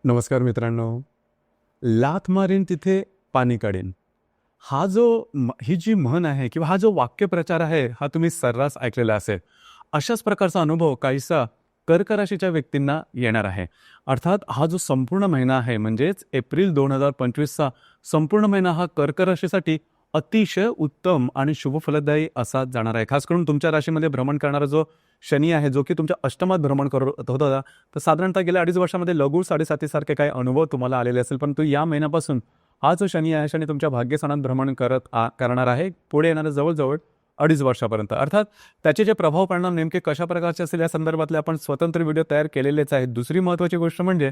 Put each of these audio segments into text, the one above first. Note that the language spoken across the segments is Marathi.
नमस्कार मित्रांनो. लाथ मारीन तिथे पाणी काढीन. हा जो ही जी म्हण आहे किंवा हा जो वाक्यप्रचार आहे, हा तुम्ही सर्रास ऐकलेला असेल. अशाच प्रकारचा अनुभव काहीसा कर्क राशीच्या व्यक्तींना येणार आहे. अर्थात हा जो संपूर्ण महिना आहे म्हणजेच एप्रिल 2025चा संपूर्ण महिना हा कर्क राशीसाठी अतिशय उत्तम आणि शुभफलदायी असा जाणार आहे. खास करून तुमच्या राशीमध्ये भ्रमण करणारा जो शनी आहे, जो की तुमच्या अष्टमात भ्रमण करत होता, तर साधारणतः गेल्या 2.5 वर्षामध्ये लघु साडेसातीसारखे काही अनुभव तुम्हाला आलेले असेल. परंतु या महिन्यापासून हा जो शनी आहे, शनी तुमच्या भाग्यस्थानात भ्रमण करणार आहे पुढे येणाऱ्या जवळजवळ 2.5 वर्षापर्यंत. अर्थात त्याचे जे प्रभाव परिणाम नेमके कशा प्रकारचे असेल या संदर्भातले आपण स्वतंत्र व्हिडिओ तयार केलेलेच आहेत. दुसरी महत्त्वाची गोष्ट म्हणजे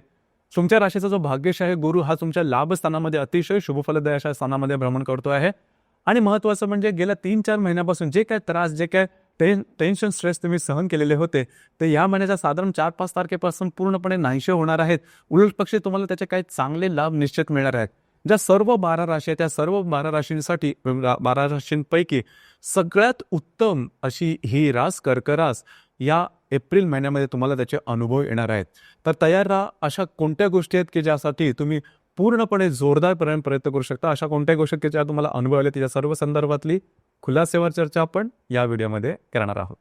तुमच्या राशीचा जो भाग्यशाही गुरु हा तुमच्या लाभस्थानामध्ये अतिशय शुभफलदायी अशा स्थानामध्ये भ्रमण करतो आहे. आणि महत्त्वाचं म्हणजे गेल्या 3-4 महिन्यापासून जे काय त्रास, जे काय टेन्शन, स्ट्रेस तुम्ही सहन केलेले होते, ते या महिन्याच्या साधारण 4-5 तारखेपासून पूर्णपणे नाहीसे होणार आहेत. उलट पक्षी तुम्हाला त्याचे काही चांगले लाभ निश्चित मिळणार आहेत. ज्या सर्व 12 राशी आहेत, त्या सर्व 12 राशींसाठी 12 राशींपैकी सगळ्यात उत्तम अशी ही रास कर्क रास या एप्रिल महिन्यामध्ये तुम्हाला त्याचे अनुभव येणार आहेत. तर तयार राहा. अशा कोणत्या गोष्टी आहेत की ज्यासाठी तुम्ही पूर्णपणे जोरदारपर्यंत प्रयत्न करू शकता. अशा कोणत्याही गोष्टी की ज्या तुम्हाला अनुभव आले, त्याच्या सर्व संदर्भातली खुलासेवर चर्चा आपण या व्हिडिओमध्ये करणार आहोत.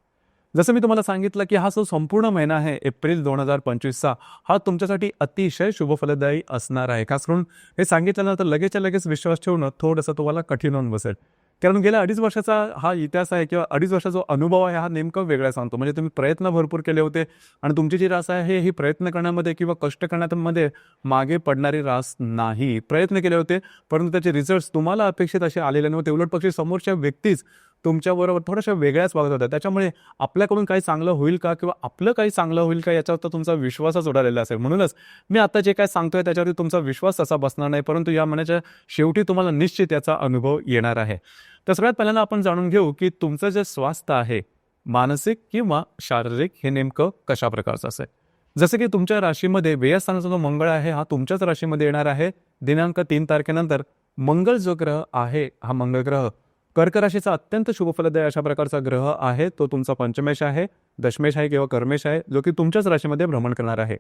जसं मी तुम्हाला सांगितलं की हा जो संपूर्ण महिना आहे एप्रिल 2025चा हा तुमच्यासाठी अतिशय शुभफलदायी असणार आहे. खास करून हे सांगितल्यानंतर लगेचच्या लगेच विश्वास ठेवणं थोडंसं तुम्हाला कठीण होऊन बसेल. कारण गेल्या 2.5 वर्षाचा हा इतिहास आहे किंवा 2.5 वर्षाचा जो अनुभव आहे हा नेमका वेगळा सांगतो. म्हणजे तुम्ही प्रयत्न भरपूर केले होते आणि तुमची जी रास आहे ही प्रयत्न करण्यामध्ये किंवा कष्ट करण्यामध्ये मागे पडणारी रास नाही. प्रयत्न केले होते परंतु त्याचे रिझल्ट्स तुम्हाला अपेक्षित असे आलेले नव्हते. उलट पक्षी समोरच्या व्यक्तीच तुमच्याबरोबर थोड्याशा वेगळ्याच वागत होत्या. त्याच्यामुळे आपल्याकडून काही चांगलं होईल का किंवा आपलं काही चांगलं होईल का याच्यावर तर तुमचा विश्वासच उडालेला असेल. म्हणूनच मी आता जे काय सांगतोय त्याच्यावरती तुमचा विश्वास असा बसणार नाही, परंतु या महिन्याच्या शेवटी तुम्हाला निश्चित याचा अनुभव येणार आहे. तर सगळ्यात पहिल्यांदा आपण जाणून घेऊ की तुमचं जे स्वास्थ्य आहे मानसिक किंवा शारीरिक हे नेमकं कशा प्रकारचं असेल. जसं की तुमच्या राशीमध्ये व्ययस्थानाचा जो मंगळ आहे हा तुमच्याच राशीमध्ये येणार आहे दिनांक 3 तारखेनंतर. मंगळ जो ग्रह आहे हा मंगळ ग्रह कर्क राशीचा अत्यंत शुभफलदायी अशा प्रकारचा ग्रह आहे. तो तुमचा पंचमेश आहे, दशमेश आहे किंवा कर्मेश आहे, जो की तुमच्याच राशीमध्ये भ्रमण करणार आहे.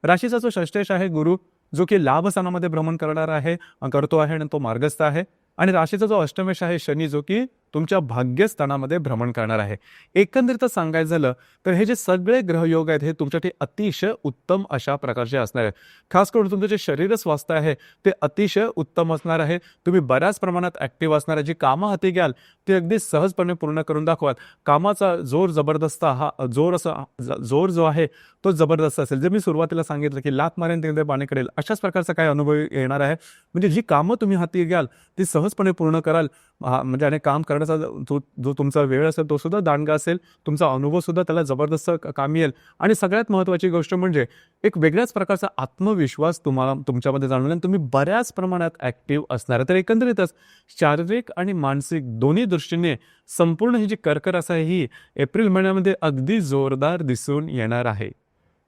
राशीचा जो षष्ठेश आहे गुरु, जो की लाभस्थानामध्ये भ्रमण करणार आहे, करतो आहे आणि तो मार्गस्थ आहे. आणि राशीचा जो अष्टमेश आहे शनी, जो की तुमच्या भाग्यस्थानामध्ये भ्रमण करणार आहे. एकंदरीत सांगायचं झालं तर हे जे सगळे ग्रहयोग आहेत हे तुमच्यासाठी अतिशय उत्तम अशा प्रकारचे असणार आहेत. खास करून तुमचं जे शरीर स्वास्थ्य आहे ते अतिशय उत्तम असणार आहे. तुम्ही बऱ्याच प्रमाणात ॲक्टिव्ह असणार आहे. जी कामं हाती घ्याल ती अगदी सहजपणे पूर्ण करून दाखवाल. कामाचा जोर जबरदस्त हा जोर जो आहे तो जबरदस्त असेल. जे मी सुरुवातीला सांगितलं की लाथ मारेन तिथे पाणी करेल, अशाच प्रकारचा काय अनुभव येणार आहे. म्हणजे जी कामं तुम्ही हाती घ्याल ती सहजपणे पूर्ण कराल. म्हणजे आणि काम करण्याचा जो तुमचा वेळ असेल तो सुद्धा दांडगा असेल. तुमचा अनुभव सुद्धा त्याला जबरदस्त कामी येईल. आणि सगळ्यात महत्त्वाची गोष्ट म्हणजे एक वेगळ्याच प्रकारचा आत्मविश्वास तुम्हाला तुमच्यामध्ये जाणवेल आणि तुम्ही बऱ्याच प्रमाणात ॲक्टिव्ह असणार आहे. तर एकंदरीतच शारीरिक आणि मानसिक दोन्ही दृष्टीने संपूर्ण ही जी कर्क रास आहे ही एप्रिल महिन्यामध्ये अगदी जोरदार दिसून येणार आहे.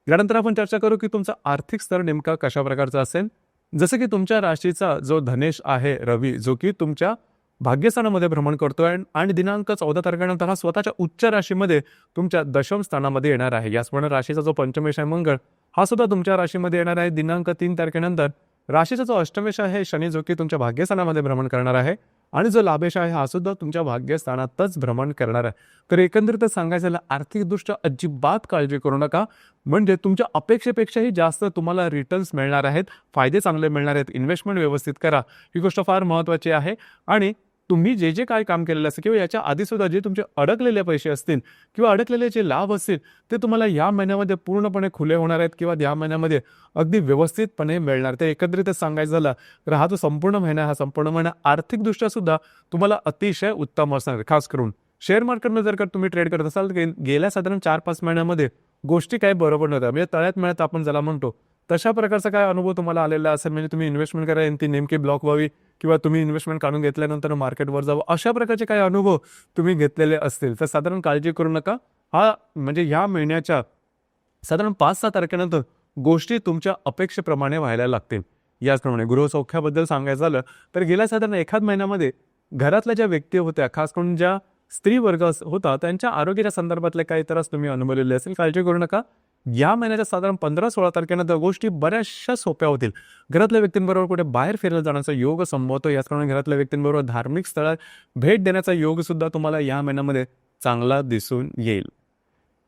यानंतर आपण चर्चा करू की तुमचा आर्थिक स्तर नेमका कशा प्रकारचा असेल. जसं की तुमच्या राशीचा जो धनेश आहे रवी, जो की तुमच्या भाग्यस्थानामध्ये भ्रमण करतोय आणि दिनांक 14 तारखेनंतर हा स्वतःच्या उच्च राशीमध्ये तुमच्या दशम स्थानामध्ये येणार आहे. याचप्रमाणे राशीचा जो पंचमेश आहे मंगळ, हा सुद्धा तुमच्या राशीमध्ये येणार आहे दिनांक 3 तारखेनंतर. राशीचा जो अष्टमेश आहे शनी, जो की तुमच्या भाग्यस्थानामध्ये भ्रमण करणार आहे आणि जो लाभेश आहे हा सुद्धा तुमच्या भाग्यस्थानातच भ्रमण करणार आहे. तर एकंदरीतच सांगायचं झालं आर्थिकदृष्ट्या अजिबात काळजी करू नका. म्हणजे तुमच्या अपेक्षेपेक्षाही जास्त तुम्हाला रिटर्न्स मिळणार आहेत, फायदे चांगले मिळणार आहेत. इन्व्हेस्टमेंट व्यवस्थित करा, ही गोष्ट फार महत्त्वाची आहे. आणि तुम्ही जे जे काय काम केलेलं असेल किंवा याच्या आधीसुद्धा जे तुमचे अडकलेले पैसे असतील किंवा अडकलेले जे लाभ असतील ते तुम्हाला या महिन्यामध्ये पूर्णपणे खुले होणार आहेत किंवा या महिन्यामध्ये अगदी व्यवस्थितपणे मिळणार. ते एकत्रितच सांगायचं झालं तर हा जो संपूर्ण महिना, हा संपूर्ण महिना आर्थिकदृष्ट्या सुद्धा तुम्हाला अतिशय उत्तम असणार. खास करून शेअर मार्केटमध्ये जर का तुम्ही ट्रेड करत असाल तर गेल्या साधारण 4-5 महिन्यामध्ये गोष्टी काही बरोबर नव्हत्या. म्हणजे तळ्यात मिळत आपण ज्याला म्हणतो तशा प्रकारचा काय अनुभव तुम्हाला आलेला असेल. म्हणजे तुम्ही इन्व्हेस्टमेंट करा ती नेमकी ब्लॉक व्हावी किंवा तुम्ही इन्व्हेस्टमेंट काढून घेतल्यानंतर मार्केटवर जावं, अशा प्रकारचे काही अनुभव तुम्ही घेतलेले असतील तर साधारण काळजी करू नका. हा म्हणजे ह्या महिन्याच्या साधारण 5-6 तारखेनंतर गोष्टी तुमच्या अपेक्षेप्रमाणे व्हायला लागतील. याचप्रमाणे गृहसौख्याबद्दल सांगायचं झालं तर गेल्या साधारण एखाद महिन्यामध्ये घरातल्या ज्या व्यक्ती होत्या, खास करून ज्या स्त्री वर्ग होता, त्यांच्या आरोग्याच्या संदर्भातले काही त्रास तुम्ही अनुभवलेले असेल. काळजी करू नका. या महिन्याच्या साधारण 15-16 तारखेनंतर गोष्टी बऱ्याचशा सोप्या होतील. घरातल्या व्यक्तींबरोबर कुठे बाहेर फिरायला जाण्याचा योग संभवतो. याचप्रमाणे घरातल्या व्यक्तींबरोबर धार्मिक स्थळात भेट देण्याचा योग सुद्धा तुम्हाला या महिन्यामध्ये चांगला दिसून येईल.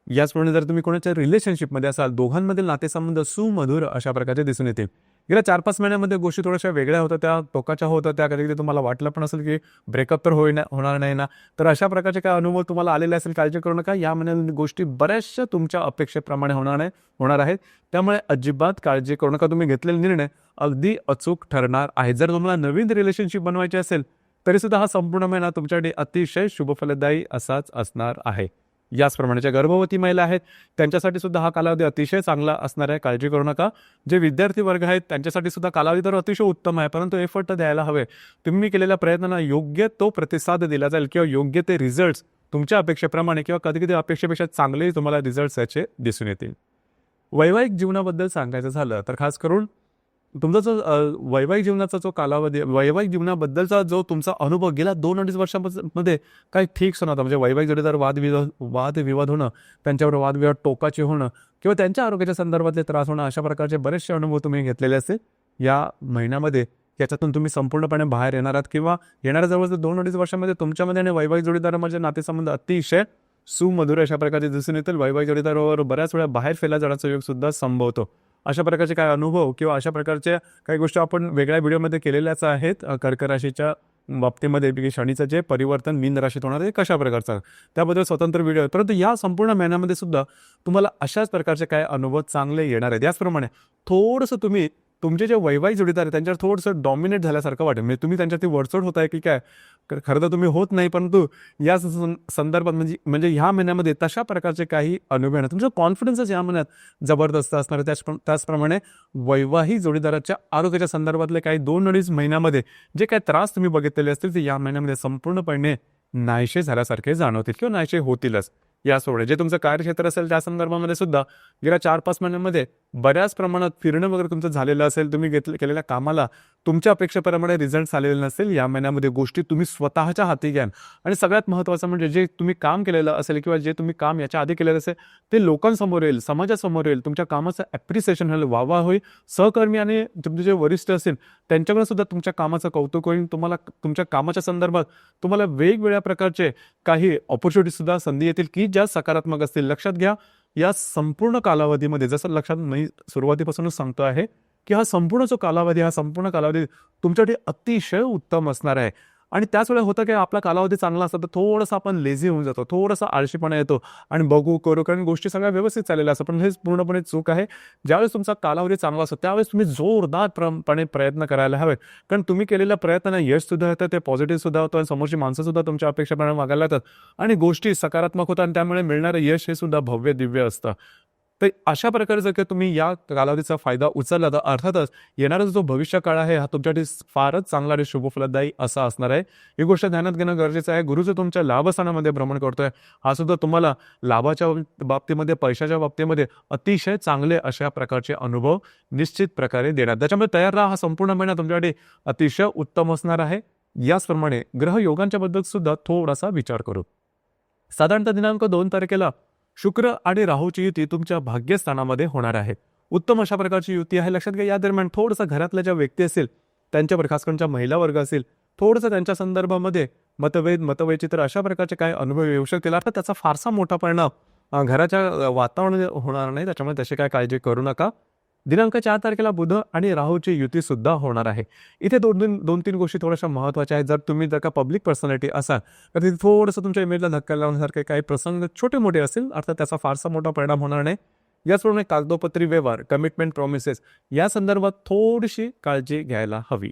याचप्रमाणे जर तुम्ही कोणाच्या रिलेशनशिपमध्ये असाल, दोघांमधील नातेसंबंध सुमधुर अशा प्रकारचे दिसून येतील. गेल्या 4-5 महिन्यामध्ये गोष्टी थोड्याशा वेगळ्या होत्या, त्या टोकाच्या होत्या, त्या कधी तुम्हाला वाटलं पण असेल की ब्रेकअप तर होणार नाही ना, तर अशा प्रकारचे काय अनुभव तुम्हाला आलेले असेल, काळजी करू नका. या महिन्यात गोष्टी बऱ्याचशा तुमच्या अपेक्षेप्रमाणे होणार आहेत. त्यामुळे अजिबात काळजी करू नका. तुम्ही घेतलेले निर्णय अगदी अचूक ठरणार आहे. जर तुम्हाला नवीन रिलेशनशिप बनवायची असेल तरी सुद्धा हा संपूर्ण महिना तुमच्यासाठी अतिशय शुभफलदायी असाच असणार आहे. याचप्रमाणे ज्या गर्भवती महिला आहेत त्यांच्यासाठी सुद्धा हा कालावधी अतिशय चांगला असणार आहे, काळजी करू नका. जे विद्यार्थी वर्ग आहेत त्यांच्यासाठी सुद्धा कालावधी तर अतिशय उत्तम आहे, परंतु एफर्ट तर द्यायला हवे. तुम्ही केलेल्या प्रयत्नांना योग्य तो प्रतिसाद दिला जाईल किंवा योग्य ते रिझल्ट्स तुमच्या अपेक्षेप्रमाणे किंवा कधी कधी अपेक्षेपेक्षा चांगलेही तुम्हाला रिझल्ट्स याचे दिसून येतील. वैवाहिक जीवनाबद्दल सांगायचं झालं तर खास करून तुमचा जो वैवाहिक जीवनाचा जो कालावधी, वैवाहिक जीवनाबद्दलचा जो तुमचा अनुभव गेल्या 2-2.5 वर्षांमध्ये काही ठीक नव्हता, म्हणजे वैवाहिक जोडीदार वादविवाद होणं, त्यांच्यावर वादविवाद टोकाचे होणं किंवा त्यांच्या आरोग्याच्या संदर्भातले त्रास होणं, अशा प्रकारचे बरेचसे अनुभव तुम्ही घेतलेले असतील. या महिन्यामध्ये याच्यातून तुम्ही संपूर्णपणे बाहेर येणार आहात किंवा येणाऱ्या जवळजवळ 2-2.5 वर्षांमध्ये तुमच्यामध्ये आणि वैवाहिक जोडीदारामध्ये नातेसंबंध अतिशय सुमधुर अशा प्रकारचे दिसून येतील. वैवाहिक जोडीदारावर बऱ्याच वेळा बाहेर फिरला जाण्याचा योग सुद्धा संभवतो. अशा प्रकारचे काय अनुभव किंवा अशा प्रकारच्या काही गोष्टी आपण वेगळ्या व्हिडिओमध्ये केलेल्याच आहेत. कर्क राशीच्या बाबतीमध्ये की शनीचं जे परिवर्तन मीन राशीत होणार आहे कशा प्रकारचं, त्याबद्दल स्वतंत्र व्हिडिओ आहे. परंतु या संपूर्ण महिन्यामध्ये सुद्धा तुम्हाला अशाच प्रकारचे काय अनुभव चांगले येणार आहेत. याचप्रमाणे थोडंसं तुम्ही तुमचे जे वैवाहिक जोडीदार आहे त्यांच्यावर थोडंसं डॉमिनेट झाल्यासारखं वाटेल, म्हणजे तुम्ही त्यांच्यावरती वरचढ होत आहे की काय, खरं तर तुम्ही होत नाही, परंतु या संदर्भात म्हणजे ह्या महिन्यामध्ये तशा प्रकारचे काही अनुभव येणार. तुमचा कॉन्फिडन्सच या महिन्यात जबरदस्त असणार आहे. त्याचप्रमाणे वैवाहिक जोडीदाराच्या आरोग्याच्या संदर्भातले काही 2-2.5 महिन्यामध्ये जे काही त्रास तुम्ही बघितलेले असतील ते या महिन्यामध्ये संपूर्णपणे नाहीसे झाल्यासारखे जाणवतील किंवा नाहीसे होतीलच. यासोबत जे तुमचं कार्यक्षेत्र असेल त्या संदर्भामध्ये सुद्धा गेल्या 4-5 महिन्यांमध्ये बऱ्याच प्रमाणात फिरणं वगैरे तुमचं झालेलं असेल, तुम्ही केलेल्या कामाला तुमच्या अपेक्षेप्रमाणे रिझल्ट आलेले नसेल, या महिन्यामध्ये गोष्टी तुम्ही स्वतःच्या हाती घ्याल. आणि सगळ्यात महत्त्वाचं म्हणजे जे तुम्ही काम केलेलं असेल किंवा जे तुम्ही काम याच्या आधी केलेलं असेल ते लोकांसमोर येईल, समाजासमोर येईल, तुमच्या कामाचं ॲप्रिसिएशन होईल, वाहवा होईल. सहकर्मी आणि तुमचे जे वरिष्ठ असेल त्यांच्याकडे सुद्धा तुमच्या कामाचं कौतुक होईल. तुम्हाला तुमच्या कामाच्या संदर्भात तुम्हाला वेगवेगळ्या प्रकारचे काही ऑपॉर्च्युनिटी सुद्धा संधी येतील की ज्या सकारात्मक असतील. लक्षात घ्या, या संपूर्ण कालावधीमध्ये जसं लक्षात मी सुरुवातीपासूनच सांगतो आहे की हा संपूर्ण कालावधी तुमच्यासाठी अतिशय उत्तम असणार आहे. आणि त्याच वेळेला होतं की आपला कालावधी चांगला असतो तर थोडंसं आपण लेझी होऊन जातो, थोडासा आळशीपणा येतो आणि बघू करू, कारण गोष्टी सगळ्या व्यवस्थित चाललेल्या असतात. पण हे पूर्णपणे चूक आहे. ज्यावेळेस तुमचा कालावधी चांगला असतो त्यावेळेस तुम्ही जोरदारपणे प्रयत्न करायला हवे, कारण तुम्ही केलेल्या प्रयत्नांना यश सुद्धा येतं, ते पॉझिटिव्ह सुद्धा होतं आणि समोरची माणसं सुद्धा तुमच्या अपेक्षेप्रमाणे वागायला लागतात आणि गोष्टी सकारात्मक होतात आणि त्यामुळे मिळणारं यश हे सुद्धा भव्य दिव्य असतं. तर अशा प्रकारे जर का तुम्ही या कालावधीचा फायदा उचलला तर अर्थातच येणारा जो भविष्य काळ आहे हा तुमच्यासाठी फारच चांगला आणि शुभफलदायी असा असणार आहे. ही गोष्ट ध्यानात घेणं गरजेचं आहे. गुरु जो तुमच्या लाभस्थानामध्ये भ्रमण करतोय हा सुद्धा तुम्हाला लाभाच्या बाबतीमध्ये, पैशाच्या बाबतीमध्ये अतिशय चांगले अशा प्रकारचे अनुभव निश्चित प्रकारे देणार. त्याच्यामुळे तयार राहा. हा संपूर्ण महिना तुमच्यासाठी अतिशय उत्तम असणार आहे. याचप्रमाणे ग्रहयोगांच्या बद्दल सुद्धा थोडासा विचार करू. साधारणतः दिनांक 2 तारखेला शुक्र आणि राहूची युती तुमच्या भाग्यस्थानामध्ये होणार आहे. उत्तम अशा प्रकारची युती आहे. लक्षात घ्या, या दरम्यान थोडंसं घरातल्या ज्या व्यक्ती असतील त्यांच्यावर, खास करून ज्या महिला वर्ग असेल, थोडंसं त्यांच्या संदर्भामध्ये मतवैचित्र अशा प्रकारचे काय अनुभव येऊ शकतील. अर्थात त्याचा फारसा मोठा परिणाम घराच्या वातावरणात होणार नाही, त्याच्यामुळे तशी काय काळजी करू नका. दिनांक 4 तारखेला बुध आणि राहूची युती सुद्धा होणार आहे. इथे 2-3 गोष्टी थोड्याशा महत्त्वाच्या आहेत. जर का पब्लिक पर्सनॅलिटी असाल तर तिथे थोडंसं तुमच्या इमेजला धक्का लावण्यासारखे काही प्रसंग छोटे मोठे असेल, अर्थात त्याचा फारसा मोठा परिणाम होणार नाही. याचप्रमाणे कागदोपत्री व्यवहार, कमिटमेंट, प्रॉमिसेस या संदर्भात थोडीशी काळजी घ्यायला हवी.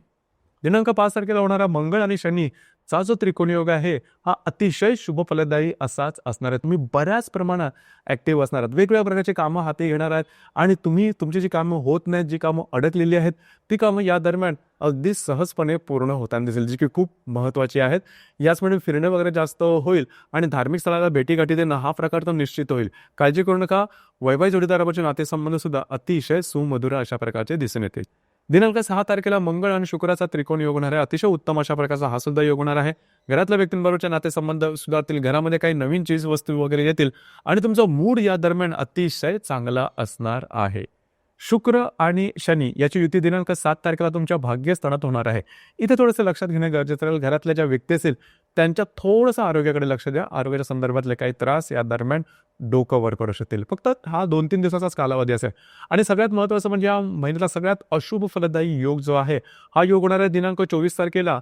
दिनांक 5 तारखेला होणारा मंगळ आणि शनी चा जो त्रिकोणी योग आहे हा अतिशय शुभफलदायी असाच असणार आहे. तुम्ही बऱ्याच प्रमाणात ऍक्टिव्ह असणार आहात, वेगवेगळ्या प्रकारची कामं हाती घेणार आहेत आणि तुमची जी कामं होत नाहीत, जी कामं अडकलेली आहेत ती कामं या दरम्यान अगदी सहजपणे पूर्ण होताना दिसेल, जी की खूप महत्त्वाची आहेत. याचमुळे फिरणे वगैरे जास्त होईल आणि धार्मिक स्थळाला भेटीगाठी देणं हा प्रकार तर निश्चित होईल. काळजी करू नका. वैवाहिक जोडीदाराचे नातेसंबंध सुद्धा अतिशय सुमधुर अशा प्रकारचे दिसून येतील. दिनांक 6 तारखेला मंगळ आणि शुक्राचा त्रिकोण योग होणार आहे. अतिशय उत्तम अशा प्रकारचा हा सुद्धा योग होणार आहे. घरातल्या व्यक्तींबरोबरच्या नातेसंबंध सुधारतील, घरामध्ये काही नवीन चीज वस्तू वगैरे येतील आणि तुमचा मूड या दरम्यान अतिशय चांगला असणार आहे. शुक्र आणि शनी याची युती दिनांक 7 तारखेला तुमच्या भाग्यस्थानात होणार आहे. इथे थोडंसं लक्षात घेणं गरजेचं राहील. घरातल्या ज्या व्यक्ती असतील त्यांच्या थोडंसं आरोग्याकडे लक्ष द्या. आरोग्याच्या संदर्भातले काही त्रास या दरम्यान डोकं वर करू शकतील. फक्त हा 2-3 दिवसाचाच कालावधी असेल. आणि सगळ्यात महत्त्वाचं म्हणजे या महिन्यातला सगळ्यात अशुभ फलदायी योग जो आहे, हा योग होणार आहे दिनांक 24 तारखेला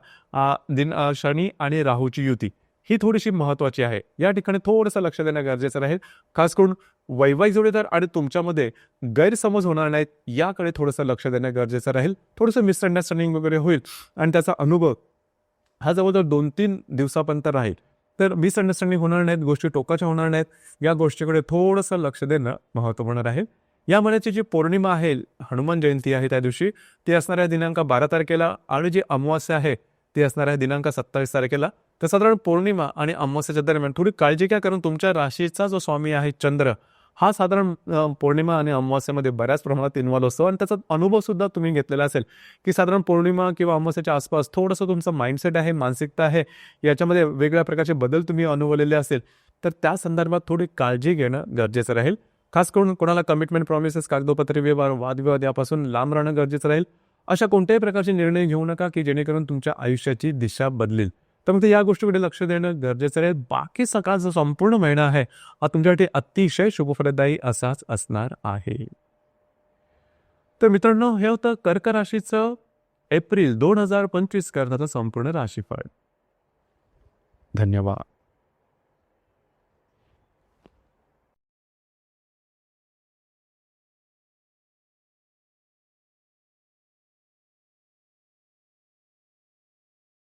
शनी आणि राहूची युती. ही थोडीशी महत्त्वाची आहे. या ठिकाणी थोडंसं लक्ष देणं गरजेचं राहील. खास करून वैवाहिक जोडीदार आणि तुमच्यामध्ये गैरसमज होणार नाहीत याकडे थोडंसं लक्ष देणं गरजेचं राहील. थोडंसं मिसअंडरस्टँडिंग वगैरे होईल आणि त्याचा अनुभव हा जवळजवळ 2-3 दिवसापर्यंत राहील. तर मिसअंडरस्टँडिंग होणार नाहीत, गोष्टी टोकाच्या होणार नाहीत. या गोष्टीकडे थोडंसं लक्ष देणं महत्त्वपूर्ण राहील. या महिन्याची जी पौर्णिमा आहे, हनुमान जयंती आहे त्या दिवशी, ती असणार आहे दिनांक 12 तारखेला आणि जी अमावास्या आहे ती असणार आहे दिनांक 27 तारखेला. तर साधारण पौर्णिमा आणि अमावस्याच्या दरम्यान थोडी काळजी घ्या, कारण तुमच्या राशीचा जो स्वामी आहे चंद्र, हा साधारण पौर्णिमा आणि अमावस्यामध्ये बऱ्याच प्रमाणात इन्व्हॉल्व असतो आणि त्याचा अनुभव सुद्धा तुम्ही घेतलेला असेल की साधारण पौर्णिमा किंवा अमावस्याच्या आसपास थोडंसं तुमचं माइंडसेट आहे, मानसिकता आहे, याच्यामध्ये वेगवेगळ्या प्रकारचे बदल तुम्ही अनुभवलेले असेल, तर त्या संदर्भात थोडी काळजी घेणं गरजेचं राहील. खास करून कोणाला कमिटमेंट, प्रॉमिसेस, कागदोपत्री व्यवहार, वादविवाद यापासून लांब राहणं गरजेचं राहील. अशा कोणत्याही प्रकारचे निर्णय घेऊ नका की जेणेकरून तुमच्या आयुष्याची दिशा बदलेल. तर मग या गोष्टीकडे लक्ष देणं गरजेचं आहे. बाकी सकाळचा संपूर्ण महिना आहे हा तुमच्यासाठी अतिशय शुभफलदायी असाच असणार आहे. तर मित्रांनो, हे होतं कर्क राशीचं एप्रिल 2025 करण्याचं संपूर्ण राशीफळ. धन्यवाद.